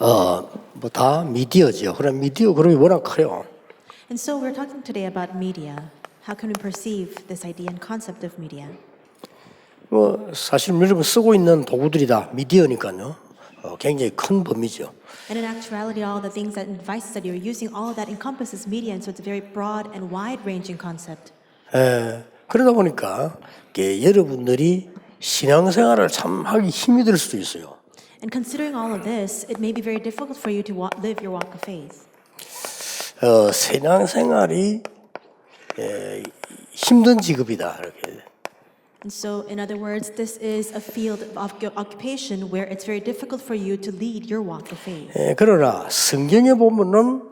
뭐 다 미디어죠. 그럼 미디어 그룹이 워낙 커요. And so we're talking today about media. How can we perceive this idea and concept of media? 뭐 사실 여러분 쓰고 있는 도구들이 다 미디어니까요. 굉장히 큰 범위죠. And in actuality, all the things and devices that you're using, all of that encompasses media, and so it's a very broad and wide-ranging concept. 그러다 보니까 여러분들이 신앙생활을 참 하기 힘이 들 수도 있어요. And considering all of this, it may be very difficult for you to live your walk of faith. 신앙생활이 힘든 직업이다 이렇게. And so, in other words, this is a field of occupation where it's very difficult for you to lead your walk of faith. 그러나 성경에 보면은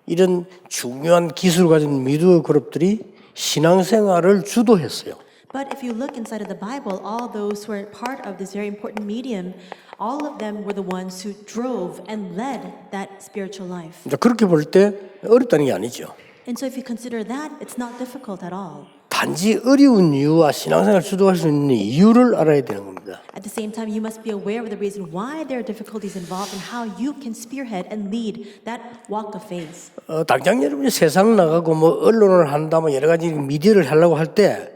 이런 중요한 기술을 가진 미디어 그룹들이 신앙생활을 주도했어요. But if you look inside of the Bible, all those who are part of this very important medium, all of them were the ones who drove and led that spiritual life. 그렇게 볼 때 어렵다는 게 아니죠. And so if you consider that, it's not difficult at all. 단지 어려운 이유와 신앙생활을 주도할 수 있는 이유를 알아야 되는 겁니다. At the same time, you must be aware of the reason why there are difficulties involved and how you can spearhead and lead that walk of faith. 당장 여러분이 세상 나가고 뭐 언론을 한다 뭐 여러 가지 미디어를 하려고 할 때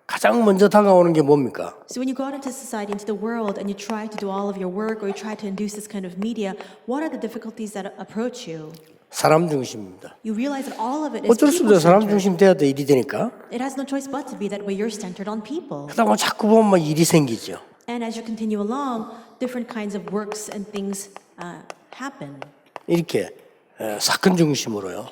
가장 먼저 다가오는 게 뭡니까? So when you go out into society, into the world, and you try to do all of your work or you try to induce this kind of media, what are the difficulties that approach you? 사람 중심입니다. You realize that all of it is 어쩔 수 없어요. 사람 people-centered. 중심 돼야 돼 일이 되니까. It has no choice but to be that way. You're centered on people. 그러다 보면 자꾸 보면 막 일이 생기죠. And as you continue along, different kinds of works and things happen. 이렇게 사건 중심으로요.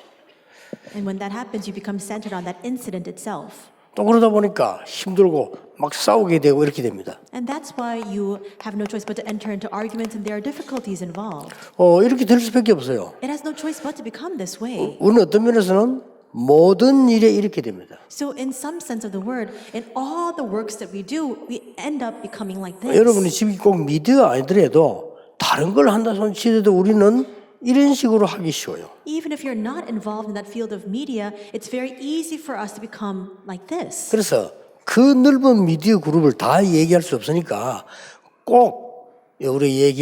And when that happens, you become centered on that incident itself. 또 그러다 보니까 힘들고 막 싸우게 되고 이렇게 됩니다. And that's why you have no choice but to enter into arguments and there are difficulties involved. 이렇게 될 수밖에 없어요. It has no choice but to become this way. 우리는 어떤 면에서는 모든 일에 이렇게 됩니다. So in some sense of the word, in all the works that we do, we end up becoming like this. 여러분이 지금 꼭 미디어 아니더라도 다른 걸 한다 손치더라도 우리는 이런 식으로 하기 쉬워요. Even if you're not involved in that field of media, it's very easy for us to become like this. 그래서 그 넓은 미디어 그룹을 다 얘기할 수 없으니까 꼭 우리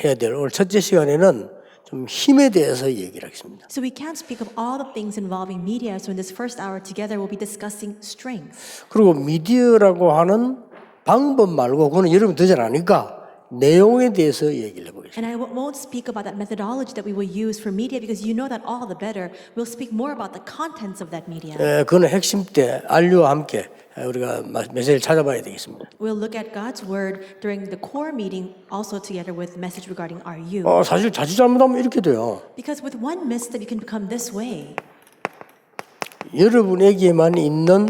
해야 될 오늘 첫째 시간에는 좀 힘에 대해서 얘기를 하겠습니다. So we can't speak of all the things involving media. So in this first hour together, we'll be discussing strength. 그리고 미디어라고 하는 방법 말고 그거는 여러분 더 잘 아니까 내용에 대해서 얘기를 해보겠습니다. And I won't speak about that methodology that we will use for media because you know that all the better. We'll speak more about the contents of that media. 그거는 핵심 때 알류와 함께 우리가 메시지를 찾아봐야 되겠습니다. We'll look at God's word during the core meeting, also together with message regarding our you. 사실 자칫 잘못하면 이렇게 돼요. Because with one misstep, you can become this way. 여러분에게만 있는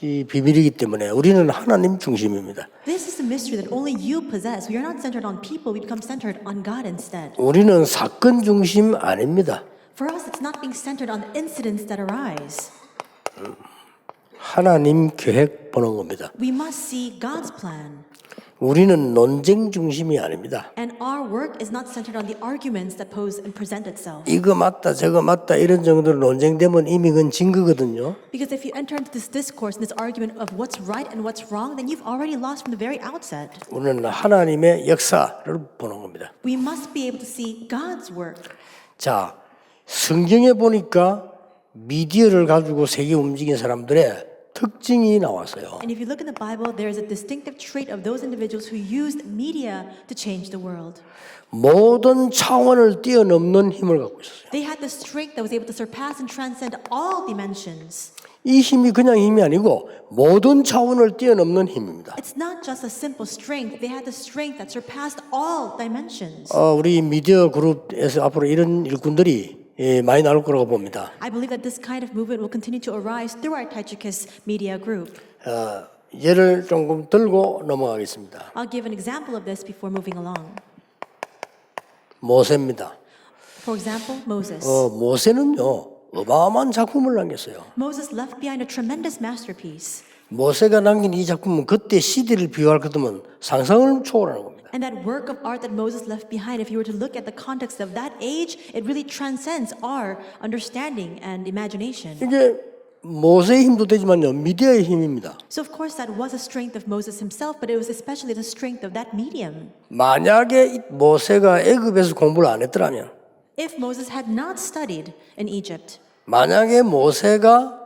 이 비밀이기 때문에 우리는 하나님 중심입니다. This is the mystery that only you possess. We are not centered on people. We become centered on God instead. 우리는 사건 중심 아닙니다. For us, it's not being centered on the incidents that arise. 하나님 계획 보는 겁니다. We must see God's plan. 우리는 논쟁 중심이 아닙니다. And our work is not centered on the arguments that pose and present itself. 이거 맞다 저거 맞다 이런 정도로 논쟁되면 이미 그건 증거거든요. Because if you enter into this discourse and this argument of what's right and what's wrong, then you've already lost from the very outset. 우리는 하나님의 역사를 보는 겁니다. We must be able to see God's work. 자, 성경에 보니까 미디어를 가지고 세계 움직인 사람들의 특징이 나왔어요. And if you look in the Bible, there is a distinctive trait of those individuals who used media to change the world. 모든 차원을 뛰어넘는 힘을 갖고 있었어요. They had the strength that was able to surpass and transcend all dimensions. 이 힘이 그냥 힘이 아니고 모든 차원을 뛰어넘는 힘입니다. It's not just a simple strength. They had the strength that surpassed all dimensions. 우리 미디어 그룹에서 앞으로 이런 일꾼들이 많이 나올 거라고 봅니다. I believe that this kind of movement will continue to arise through our Tychicus media group. 예를 조금 들고 넘어가겠습니다. I'll give an example of this before moving along. 모세입니다. For example, Moses. 모세는요 어마어마한 작품을 남겼어요. Moses left behind a tremendous masterpiece. 모세가 남긴 이 작품은 그때 시대를 비유할 것 같으면 상상을 초월하는 겁니다. And that work of art that Moses left behind, if you were to look at the context of that age, it really transcends our understanding and imagination. 이게 모세의 힘도 되지만요, 미디어의 힘입니다. So of course that was a strength of Moses himself, but it was especially the strength of that medium. 만약에 이 모세가 애굽에서 공부를 안 했더라면, If Moses had not studied in Egypt, 만약에 모세가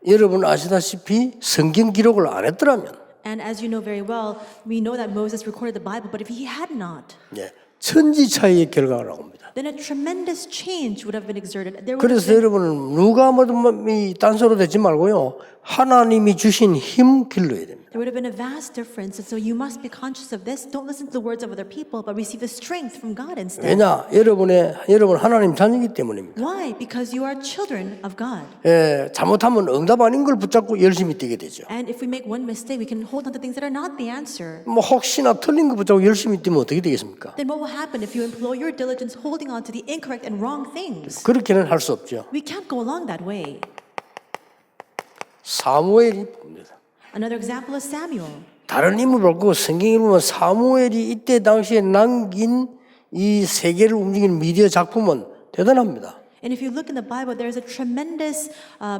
여러분 아시다시피 성경 기록을 안 했더라면, and as you know very well, we know that Moses recorded the Bible, but if he had not, 예, 천지 차이의 결과가 나옵니다. then a tremendous change would have been exerted. There would have 그래서 여러분은 누가 뭐든 딴소리 되지 말고요, 하나님이 주신 힘 길러야 됩니다. There would have been a vast difference, and so you must be conscious of this. Don't listen to the words of other people, but receive the strength from God instead. 왜냐? 여러분 하나님 자녀이기 때문입니다. Why? Because you are children of God. 예, 잘못하면 응답 아닌 걸 붙잡고 열심히 뛰게 되죠. And if we make one mistake, we can hold on to things that are not the answer. 뭐 혹시나 틀린 거 붙잡고 열심히 뛰면 어떻게 되겠습니까? Then what will happen if you employ your diligence holding on to the incorrect and wrong things? 그렇게는 할 수 없죠. We can't go along that way. 사무엘이 봅니다. Another example is Samuel. 다른 인물 말고 성경에 보면 사무엘이 이때 당시에 남긴 이 세계를 움직이는 미디어 작품은 대단합니다. And if you look in the Bible, there's a tremendous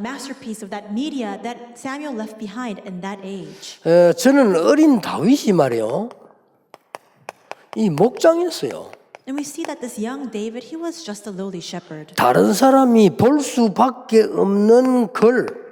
masterpiece of that media that Samuel left behind in that age. 저는 어린 다윗이 말이요, 이 목장이었어요. And we see that this young David, he was just a lowly shepherd. 다른 사람이 볼 수밖에 없는 걸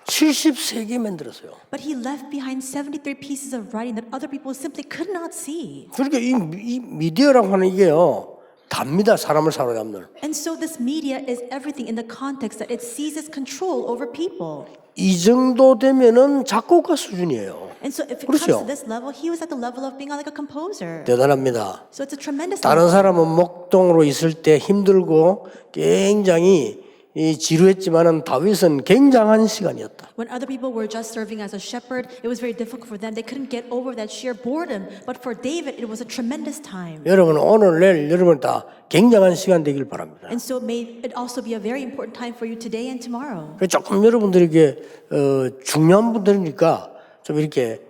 73개 만들었어요. But he left behind 73 pieces of writing that other people simply could not see. 그러니까 이 미디어라고 하는 이게요, 답니다. 사람을 사로잡는. And so this media is everything in the context that it seizes control over people. 이 정도 되면은 작곡가 수준이에요. And so if it 그렇죠. comes to this level, he was at the level of being like a composer. 대단합니다. So it's a tremendous 다른 level. 사람은 목동으로 있을 때 힘들고 굉장히 지루했지만은 다윗은 굉장한 시간이었다. When other people were just serving as a shepherd, it was very difficult for them. They couldn't get over that sheer boredom. But for David, it was a tremendous time. 여러분 오늘 내일 여러분 다 굉장한 시간 되길 바랍니다. And so may it also be a very important time for you today and tomorrow. 조금 여러분들에게 중요한 분들이니까 좀 이렇게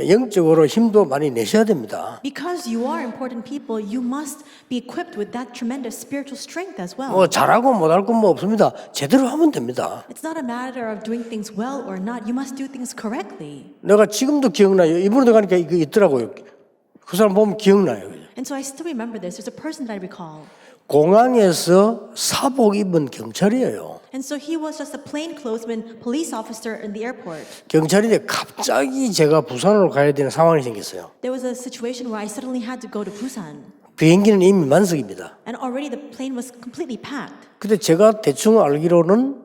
영적으로 힘도 많이 내셔야 됩니다. Because you are important people, you must be equipped with that tremendous spiritual strength as well. 뭐 잘하고 못할 건 뭐 없습니다. 제대로 하면 됩니다. It's not a matter of doing things well or not. You must do things correctly. 내가 지금도 기억나요. 이번에도 가니까 이거 있더라고요. 그 사람 보면 기억나요. And so I still remember this. There's a person that I recall. 공항에서 사복 입은 경찰이에요. And so he was just a plainclothesman police officer in the airport. 경찰인데 갑자기 제가 부산으로 가야 되는 상황이 생겼어요. There was a situation where I suddenly had to go to Busan. 비행기는 이미 만석입니다. And already the plane was completely packed. 근데 제가 대충 알기로는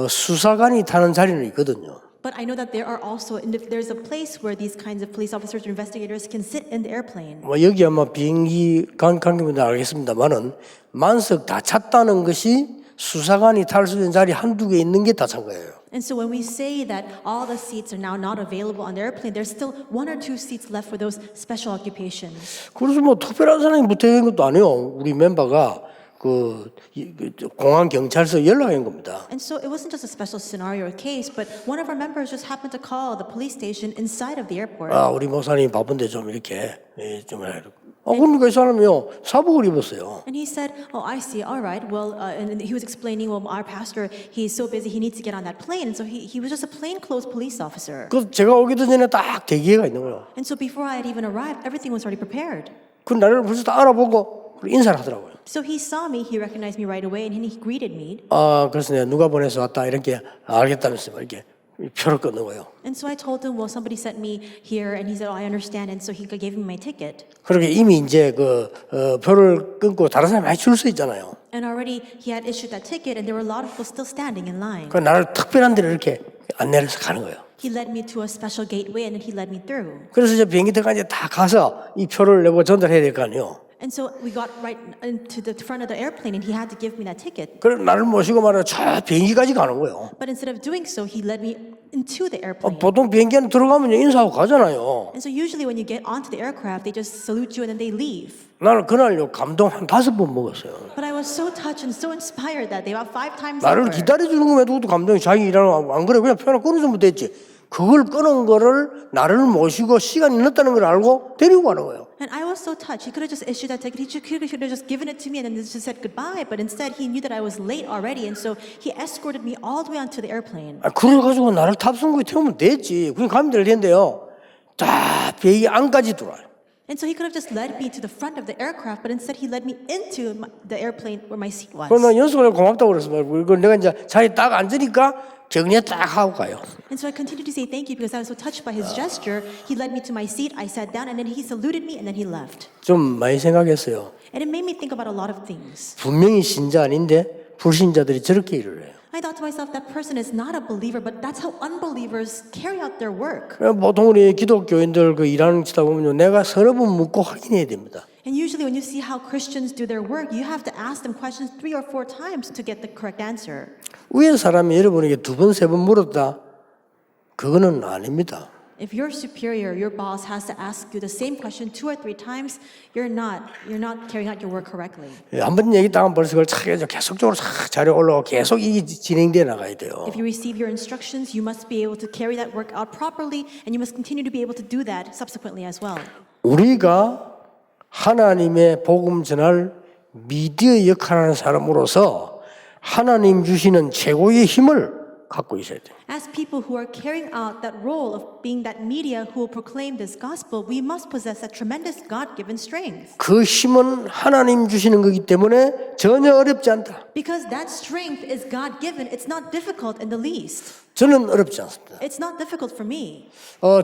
수사관이 타는 자리는 있거든요. But I know that there are also, there's a place where these kinds of police officers or investigators can sit in the airplane. 뭐 여기 아마 비행기 관계분들 알겠습니다만은 만석 다 찼다는 것이 수사관이 탈 수 있는 자리 한두 개 있는 게 다 찬 거예요. And so when we say that all the seats are now not available on the airplane, there's still 1 or 2 seats left for those special occupations. 그래서 뭐 특별한 사람이 붙어있는 것도 아니에요. 우리 멤버가 공항 경찰서 연락한 겁니다. And so it wasn't just a special scenario or case, but one of our members just happened to call the police station inside of the airport. 우리 목사님 바쁜데 좀 이렇게 좀 해라. 그러니까 이 사람이요 사복을 입었어요. And he said, "Oh, I see. All right. Well," and he was explaining, "Well, our pastor, he's so busy, he needs to get on that plane." And so he was just a plainclothes police officer. 그 제가 오기도 전에 딱 대기회가 있는 거예요. And so before I had even arrived, everything was already prepared. 그 나를 벌써 다 알아보고 인사를 하더라고요. So he saw me, he recognized me right away, and he greeted me. 그래서 내가 누가 보내서 왔다 이렇게 알겠다면서 이렇게 표를 끊는 거예요. And so I told him, "Well, somebody sent me here," and he said, "Oh, I understand." And so he gave me my ticket. 그렇게 이미 이제 표를 끊고 다른 사람이 많이 줄 수 있잖아요. And already he had issued that ticket, and there were a lot of people still standing in line. 그 나를 특별한 데로 이렇게 안내를 해서 가는 거예요. He led me to a special gateway, and then he led me through. 그래서 이제 비행기 ter까지 다 가서 이 표를 내고 전달해야 될 거 아니에요. And so we got right into the front of the airplane, and he had to give me that ticket. 그래서 나를 모시고 말이야 저 비행기까지 가는 거예요. But instead of doing so, he led me into the airplane. 보통 비행기 안에 들어가면 인사하고 가잖아요. And so usually when you get onto the aircraft, they just salute you and then they leave. 나는 그날요 감동 한 5번 먹었어요. But I was so touched and so inspired that day, about 5 times 나를 over. 기다려주는 것만 해도 감동이 자기 일하는 안 그래 그냥 표를 끊어주면 됐지. 그걸 끄는 거를 나를 모시고 시간이 늦다는 걸 알고 데리고 가는 거예요. And I was so touched. He could have just issued that ticket. He could have just given it to me and then just said goodbye. But instead, he knew that I was late already. And so he escorted me all the way onto the airplane. 그걸 가지고 나를 탑승구에 태우면 됐지. 그냥 가면 될 텐데요. 다 비행기 안까지 들어와요. And so he could have just led me to the front of the aircraft, but instead he led me into the airplane where my seat was. 그러나 연수가 고맙다고 그랬어. 그걸 내가 이제 자리에 딱 앉으니까 정리에 딱 하고 가요. And so I continued to say thank you because I was so touched by his gesture. He led me to my seat, I sat down, and then he saluted me, and then he left. 좀 많이 생각했어요. And it made me think about a lot of things. 분명히 신자 아닌데 불신자들이 저렇게 일을 해요. I thought to myself, that person is not a believer, but that's how unbelievers carry out their work. 보통 우리 기독교인들 그 일하는 치다 보면요, 내가 서너 번 묻고 확인해야 됩니다. And usually when you see how Christians do their work, you have to ask them questions 3 or 4 times to get the correct answer. 위에 사람이 여러분에게 2번, 3번 물었다. 그거는 아닙니다. If your superior, your boss has to ask you the same question 2 or 3 times, you're not carrying out your work correctly. 한번 얘기 따면 벌써 그걸 계속적으로 자료 올라오고 계속 이게 진행돼 나가야 돼요. If you receive your instructions, you must be able to carry that work out properly, and you must continue to be able to do that subsequently as well. 우리가 하나님의 복음 전할 미디어 역할하는 사람으로서 하나님 주시는 최고의 힘을 갖고 있어야 돼요. As people who are carrying out that role of being that media who will proclaim this gospel, we must possess that tremendous God-given strength. 그 힘은 하나님 주시는 거기 때문에 전혀 어렵지 않다. Because that strength is God-given, it's not difficult in the least. 저는 어렵지 않습니다. It's not difficult for me.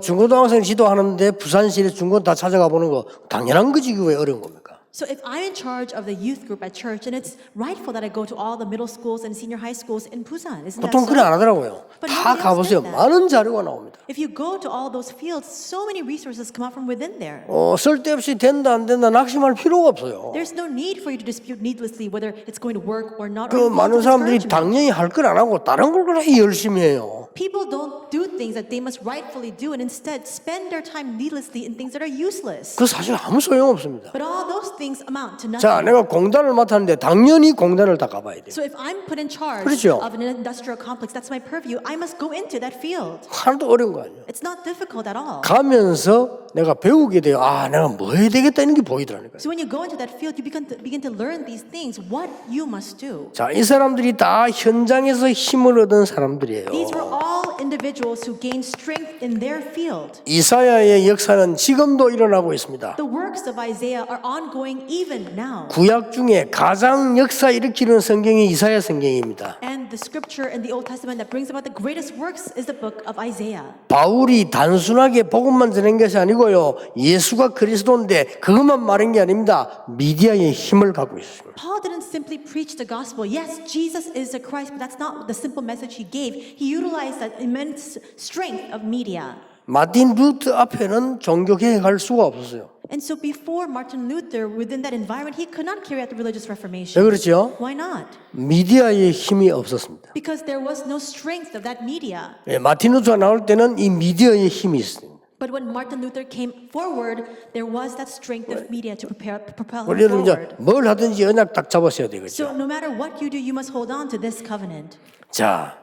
중고등학생 지도하는데 부산시에 중고 다 찾아가 보는 거 당연한 거지. 그게 왜 어려운 겁니까? So if I'm in charge of the youth group at church, and it's rightful that I go to all the middle schools and senior high schools in Busan, isn't that 보통 그래 안 so? 하더라고요. But 다 nobody else 가보세요. did that. 많은 자료가 나옵니다. If you go to all those fields, so many resources come out from within there. 쓸데없이 된다 안 된다 낙심할 필요가 없어요. There's no need for you to dispute needlessly whether it's going to work or not. 그 or 많은 사람들이 discouragement. 당연히 할 걸 안 하고 다른 걸 그렇게 열심히 해요. People don't do things that they must rightfully do and instead spend their time needlessly in things that are useless. 그 사실 아무 소용 없습니다. But all those things amount to nothing. 자, 내가 공단을 맡았는데 당연히 공단을 다 가봐야 돼요. So if I'm put in charge 그렇죠. of an industrial complex, that's my purview, I must go into that field. 하나도 어려운 거 아니에요. It's not difficult at all. 가면서 내가 배우게 돼요. 아, 내가 뭐 해야 되겠다 이런 게 보이더라니까요. So when you go into that field, you begin to learn these things, what you must do. 자, 이 사람들이 다 현장에서 힘을 얻은 사람들이에요. These were all individuals who gained strength in their field. 이사야의 역사는 지금도 일어나고 있습니다. The works of Isaiah are ongoing even now. 구약 중에 가장 역사 일으키는 성경이 이사야 성경입니다. And the scripture in the Old Testament that brings about the greatest works is the book of Isaiah. 바울이 단순하게 복음만 전한 것이 아니고요. 예수가 그리스도인데 그것만 말한 게 아닙니다. 미디어의 힘을 갖고 있습니다. Paul didn't simply preach the gospel. Yes, Jesus is the Christ, but that's not the simple message he gave. He utilized that immense strength of media. 마틴 루터 앞에는 종교 개혁할 수가 없었어요. And so before Martin Luther, within that environment, he could not carry out the religious 왜 reformation. 그렇죠? Why not? 미디어의 힘이 없었습니다. Because there was no strength of that media. 마틴 루터가 나올 때는 이 미디어의 힘이 있습니다. But when Martin Luther came forward, there was that strength of media to propel him 우리는 이제 forward. 뭘 하든지 언약 딱 잡았어야 되겠죠. So no matter what you do, you must hold on to this covenant. 자,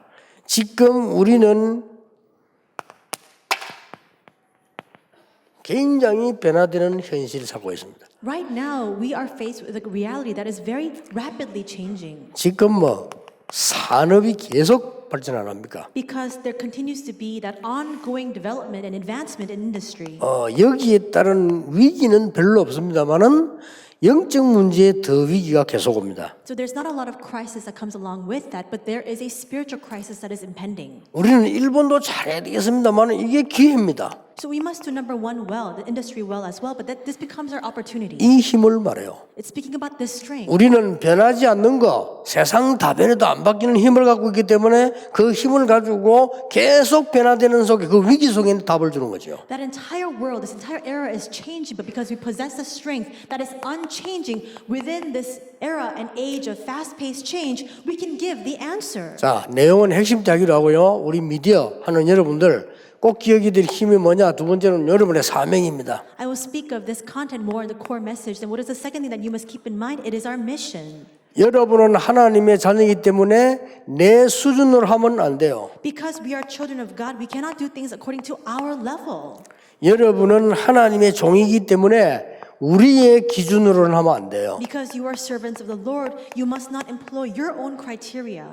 지금 우리는 굉장히 변화되는 현실을 살고 있습니다. Right now, we are faced with a reality that is very rapidly changing. 지금 산업이 계속 발전 안 합니까? Because there continues to be that ongoing development and advancement in industry. 여기에 따른 위기는 별로 없습니다만은 영적 문제에 더 위기가 계속 옵니다. So there's not a lot of crisis that comes along with that, but there is a spiritual crisis that is impending. 우리는 일본도 잘해야 되겠습니다만 이게 기회입니다. So we must do number one well, the industry well as well, but that this becomes our opportunity. 이 힘을 말해요. It's speaking about this strength. 우리는 변하지 않는 거, 세상 다 변해도 안 바뀌는 힘을 갖고 있기 때문에 그 힘을 가지고 계속 변화되는 속에 그 위기 속에 답을 주는 거죠. That entire world, this entire era is changing, but because we possess the strength that is unchanging within this era and age of fast-paced change, we can give the answer. 자, 내용은 핵심 이야기로 하고요. 우리 미디어 하는 여러분들 꼭 기억이 될 힘이 뭐냐? 두 번째는 여러분의 사명입니다. I will speak of this content more in the core message. Then what is the second thing that you must keep in mind? It is our mission. 여러분은 하나님의 자녀이기 때문에 내 수준으로 하면 안 돼요. Because we are children of God, we cannot do things according to our level. 여러분은 하나님의 종이기 때문에 우리의 기준으로는 하면 안 돼요. Because you are servants of the Lord, you must not employ your own criteria.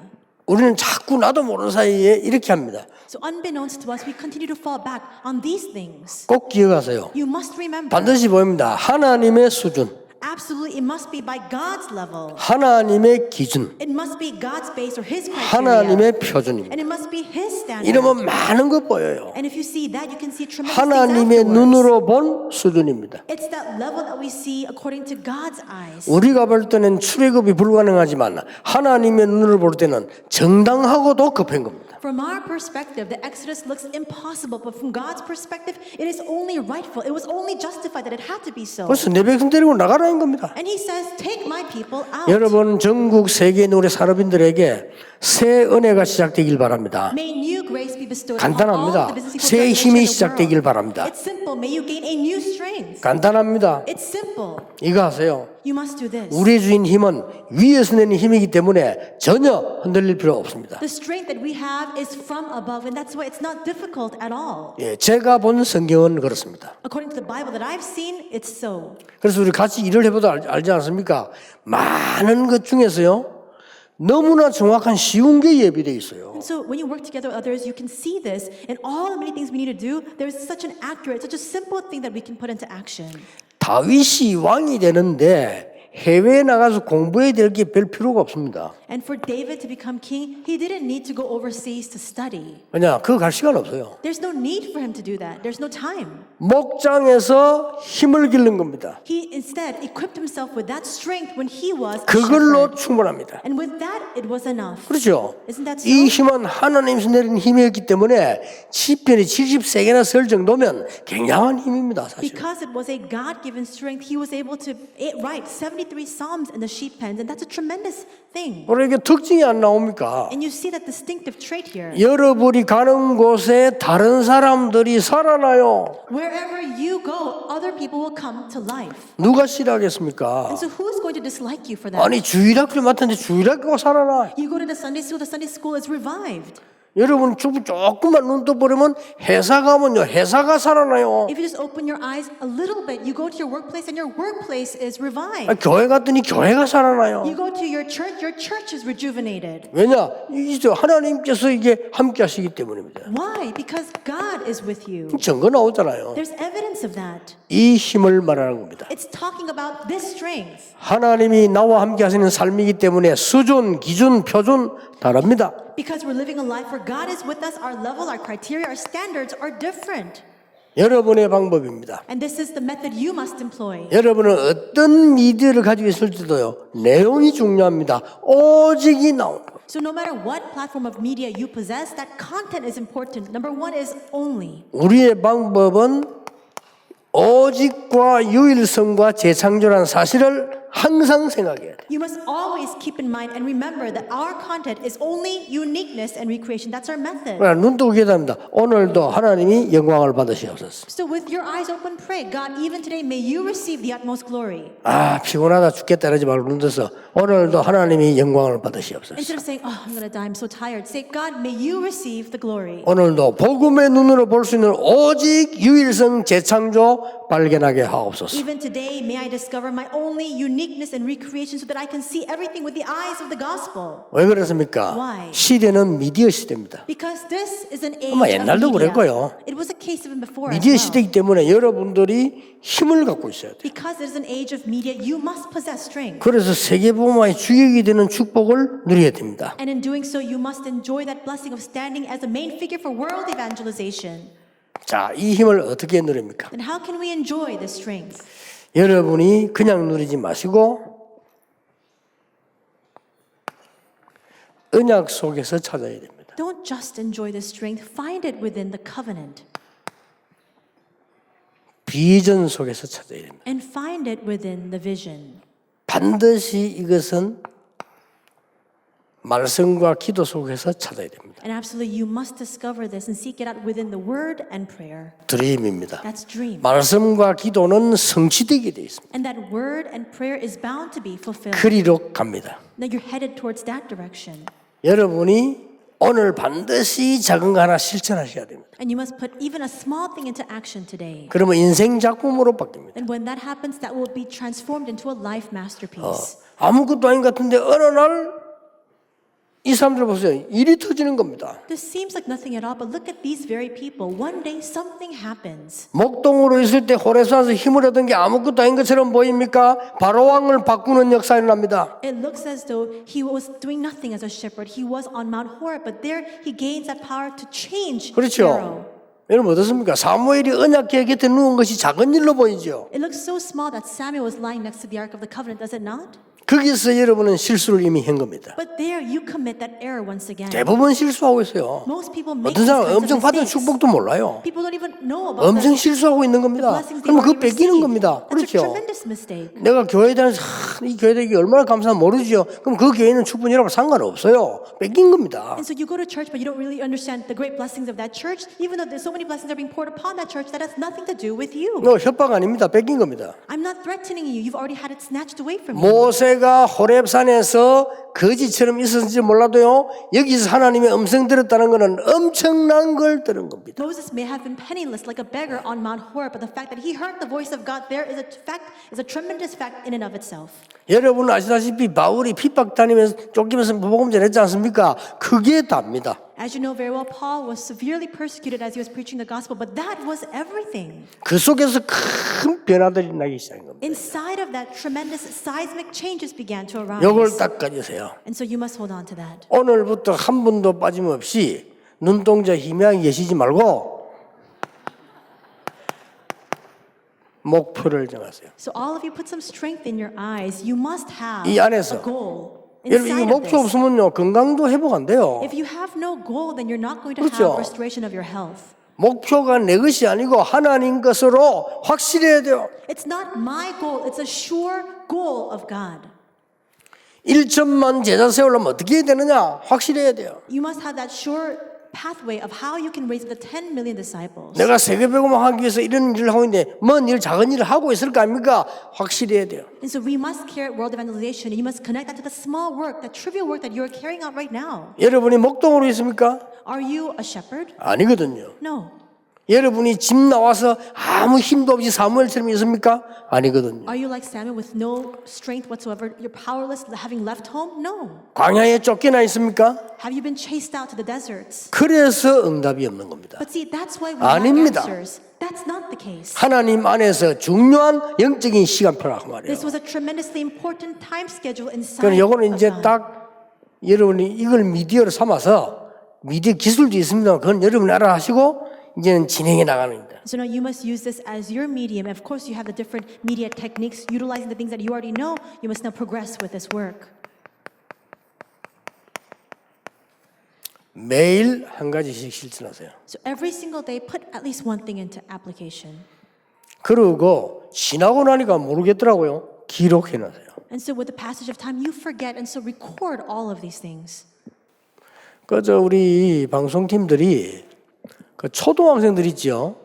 우리는 자꾸 나도 모르는 사이에 이렇게 합니다. So unbeknownst to us, we continue to fall back on these things. 꼭 기억하세요. You must remember, 반드시 보입니다. 하나님의 수준, absolutely, it must be by God's level. 하나님의 기준, It must be God's base or His criteria. 하나님의 표준입니다. And it must be His standard. 이러면 많은 거 보여요. And if you see that, you can see tremendous things 하나님의 afterwards. 눈으로 본 수준입니다. It's that level that we see according to God's eyes. 우리가 볼 때는 출애굽이 불가능하지만 하나님의 눈으로 볼 때는 정당하고도 급한 겁니다. From our perspective, the Exodus looks impossible, but from God's perspective, it is only rightful. It was only justified that it had to be so. 그래서 내 백성 데리고 나가라는 겁니다. And He says, take my people out. 여러분 전국 세계 노래 산업인들에게 새 은혜가 시작되길 바랍니다. May new grace be bestowed 간단합니다. on all the business people 새 throughout 힘이 the 시작되길 world. 바랍니다. It's simple. May you gain a new strength. 간단합니다. It's simple. 이거 하세요. You must do this. 우리의 주인 힘은 위에서 내는 힘이기 때문에 전혀 흔들릴 필요 없습니다. The strength that we have is from above, and that's why it's not difficult at all. 예, 제가 본 성경은 그렇습니다. According to the Bible that I've seen, it's so. 그래서 우리 같이 일을 해보다 알지 않습니까? 많은 것 중에서요. 너무나 정확한 쉬운 게 예비되어 있어요. And so when you work together with others, you can see this. And all the many things we need to do, there is such an accurate, such a simple thing that we can put into action. 다윗이 왕이 되는데 해외에 나가서 공부해야 될 게 별 필요가 없습니다. And for David to become king, he didn't need to go overseas to study. 왜냐? 그거 갈 시간 없어요. There's no need for him to do that. There's no time. 목장에서 힘을 기르는 겁니다. He instead equipped himself with that strength when he was a 그걸로 shepherd. 충분합니다. And with that, it was enough. 그렇죠? Isn't that so? 이 힘은 하나님에서 내린 힘이었기 때문에 시편이 73개나 쓸 정도면 굉장한 힘입니다. 사실. Because it was a God-given strength, he was able to write 73 psalms in the sheep pens, and that's a tremendous thing. 그러니까 특징이 안 나옵니까? And you see that distinctive trait here. 여러분이 가는 곳에 다른 사람들이 살아나요. Wherever you go, other people will come to life. 누가 싫어하겠습니까? And so who's going to dislike you for that? 아니 주일학교 맡았는데 주일학교가 살아나. You go to the Sunday school is revived. 여러분 조금만 눈 떠보려면 회사 가면요 회사가 살아나요. If you just open your eyes a little bit, you go to your workplace and your workplace is revived. 교회 갔더니 교회가 살아나요. You go to your church is rejuvenated. 왜냐? 이제 하나님께서 이게 함께 하시기 때문입니다. Why? Because God is with you. 증거 나오잖아요. There's evidence of that. 이 힘을 말하는 겁니다. It's talking about this strength. 하나님이 나와 함께 하시는 삶이기 때문에 수준, 기준, 표준 다릅니다. Because we're living a life where God is with us, our level, our criteria, our standards are different. 여러분의 방법입니다. And this is the method you must employ. 여러분은 어떤 미디어를 가지고 있을지도요. 내용이 중요합니다. 오직이 나오는 거. So no matter what platform of media you possess, that content is important. Number one is only. 우리의 방법은 오직과 유일성과 재창조라는 사실을 항상 생각해야 돼. You must always keep in mind and remember that our content is only uniqueness and recreation. That's our method. 눈 뜨고 기도합니다. 오늘도 하나님이 영광을 받으시옵소서. So with your eyes open, pray, God, even today, may you receive the utmost glory. 피곤하다 죽겠다 이러지 말고 눈 떠서 오늘도 하나님이 영광을 받으시옵소서. Instead of saying, oh, I'm going to die, I'm so tired, say, God, may you receive the glory. 오늘도 복음의 눈으로 볼 수 있는 오직 유일성 재창조 발견하게 하옵소서. Even today, may I discover my only uniqueness and recreation so that I can see everything with the eyes of the gospel. 왜 그렇습니까? Why? 시대는 미디어 시대입니다. Because this is an age 아마 of 옛날도 media. 그랬고요. It was a case even before as 미디어 well. 시대이기 때문에 여러분들이 힘을 갖고 있어야 돼요. Because it is an age of media, you must possess strength. 그래서 세계복음화의 주역이 되는 축복을 누려야 됩니다. And in doing so, you must enjoy that blessing of standing as the main figure for world evangelization. 자, 이 힘을 어떻게 누립니까? And how can we enjoy this strength? 여러분이 그냥 누리지 마시고 언약 속에서 찾아야 됩니다. Don't just enjoy this strength, find it within the covenant. 비전 속에서 찾아야 됩니다. And find it within the vision. 반드시 이것은 말씀과 기도 속에서 찾아야 됩니다. And absolutely, you must discover this and seek it out within the word and prayer. 드림입니다. That's dream. 말씀과 기도는 성취되게 되어 있습니다. And that word and prayer is bound to be fulfilled. 그리로 갑니다. Now you're headed towards that direction. 여러분이 오늘 반드시 작은 거 하나 실천하셔야 됩니다. And you must put even a small thing into action today. 그러면 인생 작품으로 바뀝니다. And when that happens, that will be transformed into a life masterpiece. 아무것도 아닌 것 같은데 어느 날 이 사람들 보세요. 일이 터지는 겁니다. This seems like nothing at all, but look at these very people. One day something happens. 목동으로 있을 때 호레산에서 힘을 얻은 게 아무것도 아닌 것처럼 보입니까? 바로 왕을 바꾸는 역사가 일어납니다. It looks as though he was doing nothing as a shepherd. He was on Mount Horeb, but there he gains that power to change 그렇죠. Pharaoh. 여러분 어떻습니까? 사무엘이 언약궤 곁에 누운 것이 작은 일로 보이죠. It looks so small that Samuel was lying next to the Ark of the Covenant, does it not? 거기서 여러분은 실수를 이미 한 겁니다. But there you commit that error once again. 대부분 실수하고 있어요. Most people make 어떤 these 사람은 kinds of 엄청 받은 mistakes. 축복도 몰라요. People don't even know about 엄청 the 실수하고 있는 겁니다. blessings they 그러면 그거 already 뺏기는 received. 겁니다. That's a 그렇죠? tremendous mistake. 내가 교회 다니면서 이 교회 다니기 얼마나 감사한지 모르죠. 그럼 그 교회는 충분히 여러분 상관없어요. 뺏긴 겁니다. And so you go to church, but you don't really understand the great blessings of that church. Even though there's so many blessings that are being poured upon that church, that has nothing to do with you. 협박 아닙니다. 뺏긴 겁니다. I'm not threatening you. You've already had it snatched away from you. 모세가 호렙산에서 거지처럼 있었는지 몰라도요. 여기서 하나님의 음성 들었다는 것은 엄청난 걸 들은 겁니다. Moses may have been penniless like a beggar on Mount Horeb, but the fact that he heard the voice of God there is a tremendous fact in and of itself. 여러분 아시다시피 바울이 핍박 다니면서 쫓기면서 복음 전했지 않습니까? 그게 답니다. As you know very well, Paul was severely persecuted as he was preaching the gospel, but that was everything. 그 속에서 큰 변화들이 나기 시작한 겁니다. Inside of that, tremendous seismic changes began to arise. 이걸 딱 가지세요. And so you must hold on to that. 오늘부터 한 분도 빠짐없이 눈동자 희미하게 계시지 말고 목표를 정하세요. So all of you put some strength in your eyes. You must have 이 안에서. a goal. 여러분 이 Inside of 목표 this. 없으면요 건강도 회복 안 돼요. If you have no goal, then you're not going to 그렇죠. have restoration of your health. 목표가 내 것이 아니고 하나님 것으로 확실해야 돼요. It's not my goal, it's a sure goal of God. 1천만 제자 세우려면 어떻게 해야 되느냐? 확실해야 돼요. You must have that sure pathway of how you can raise the 10 million disciples. 내가 세계복음을 하기 위해서 이런 일을 하고 있는데 먼 일, 작은 일을 하고 있을 거 아닙니까? 확실해야 돼요. And so we must carry out world evangelization. You must connect that to the small work, the trivial work that you are carrying out right now. 여러분이 목동으로 있습니까? Are you a shepherd? 아니거든요. No. 여러분이 집 나와서 아무 힘도 없이 사무엘처럼 있습니까? 아니거든요. Are you like Samuel with no strength whatsoever? You're powerless, having left home? No. 광야에 쫓겨나 있습니까? Have you been chased out to the deserts? 그래서 응답이 없는 겁니다. But see, that's why we 아닙니다. have answers. That's not the case. 하나님 안에서 중요한 영적인 시간표라고 말이에요. This was a tremendously important time schedule inside 그럼 요거는 of 이제 God. 딱 여러분이 이걸 미디어로 삼아서 미디어 기술도 있습니다. 그건 여러분이 알아 하시고 이제는 진행해 나가는 겁니다. So now you must use this as your medium. Of course, you have the different media techniques, utilizing the things that you already know. You must now progress with this work. 매일 한 가지씩 실천하세요. So every single day, put at least one thing into application. 그리고 지나고 나니까 모르겠더라고요. 기록해 놔세요. And so with the passage of time, you forget, and so record all of these things. 그저 우리 방송팀들이 그 초등학생들 있죠.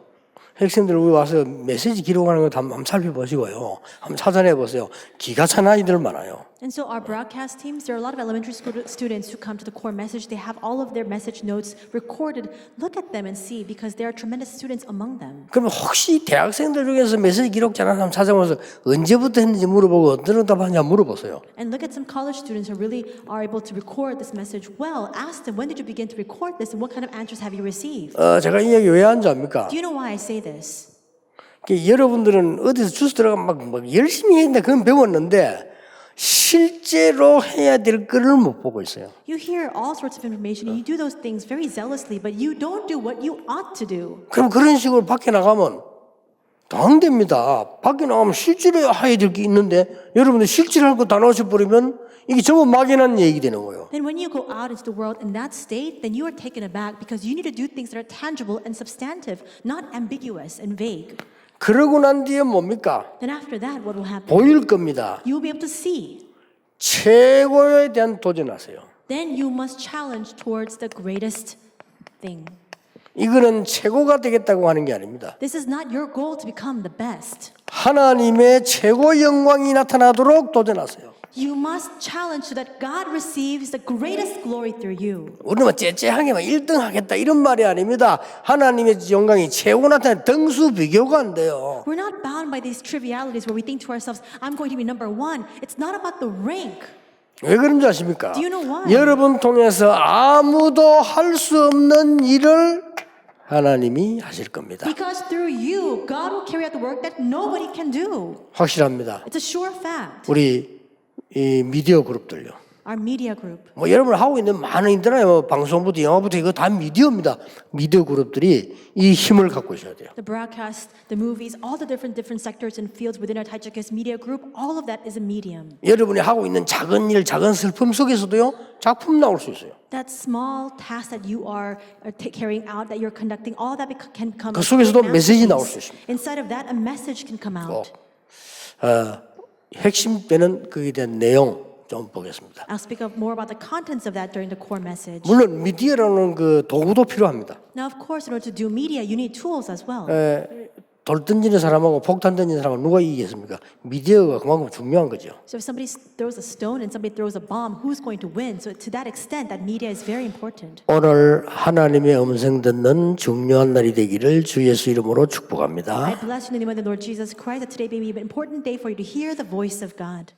학생들 우리 와서 메시지 기록하는 거 한번 살펴보시고요. 한번 찾아내 보세요. 기가 찬 아이들 많아요. And so our broadcast teams, there are a lot of elementary school students who come to the core message. They have all of their message notes recorded. Look at them and see, because there are tremendous students among them. 그러면 혹시 대학생들 중에서 메시지 기록 잘하는 사람 찾아보면서 언제부터 했는지 물어보고 어떤 응답하냐 물어보세요. And look at some college students who really are able to record this message well. Ask them, when did you begin to record this, and what kind of answers have you received? 제가 이 얘기 왜 하는지 압니까? Do you know why I say this? 여러분들은 어디서 주스 들어가면 막 열심히 했는데 그건 배웠는데 실제로 해야 될 거를 못 보고 있어요. You hear all sorts of information, and you do those things very zealously, but you don't do what you ought to do. 그럼 그런 식으로 밖에 나가면 당됩니다. 밖에 나가면 실제로 해야 될 게 있는데 여러분들 실제로 할 거 다 넣으셔버리면 이게 전부 막연한 얘기 되는 거예요. Then when you go out into the world in that state, then you are taken aback because you need to do things that are tangible and substantive, not ambiguous and vague. 그러고 난 뒤에 뭡니까? Then after that, what will happen? 보일 겁니다. You will be able to see. 최고에 대한 도전하세요. then you must challenge towards the greatest thing. 이거는 최고가 되겠다고 하는 게 아닙니다. This is not your goal to become the best. 하나님의 최고 영광이 나타나도록 도전하세요. You must challenge so that God receives the greatest glory through you. 우리는 뭐 째째하게만 1등 하겠다 이런 말이 아닙니다. 하나님의 영광이 최고 나타나는 등수 비교가 안 돼요. We're not bound by these trivialities where we think to ourselves, I'm going to be number one. It's not about the rank. 왜 그런지 아십니까? Do you know why? 여러분 통해서 아무도 할 수 없는 일을 하나님이 하실 겁니다. Because through you, God will carry out the work that nobody can do. 확실합니다. It's a sure fact. 우리 이 미디어 그룹들요. Our media group. 뭐 여러분 하고 있는 많은 인터넷 뭐 방송부터 영화부터 이거 다 미디어입니다. 미디어 그룹들이 이 힘을 갖고 있어야 돼요. The broadcast, the movies, all the different sectors and fields within our Taijikis media group, all of that is a medium. 여러분이 하고 있는 작은 일, 작은 슬픔 속에서도요 작품 나올 수 있어요. That small task that you are carrying out, that you're conducting, all that can come. 그 속에서도 메시지 나올 수 있습니다. Inside of that, a message can come out. 핵심 되는 그에 대한 내용 좀 보겠습니다. I'll speak up more about the contents of that during the core message. 물론 미디어라는 그 도구도 필요합니다. Now, of course, in order to do media, you need tools as well. 돌 던지는 사람하고 폭탄 던지는 사람은 누가 이기겠습니까? 미디어가 그만큼 중요한 거죠. So if somebody throws a stone and somebody throws a bomb, who's going to win? So to that extent, that media is very important. 오늘 하나님의 음성 듣는 중요한 날이 되기를 주 예수 이름으로 I 축복합니다. bless you in the name of the Lord Jesus Christ that today may be an important day for you to hear the voice of God.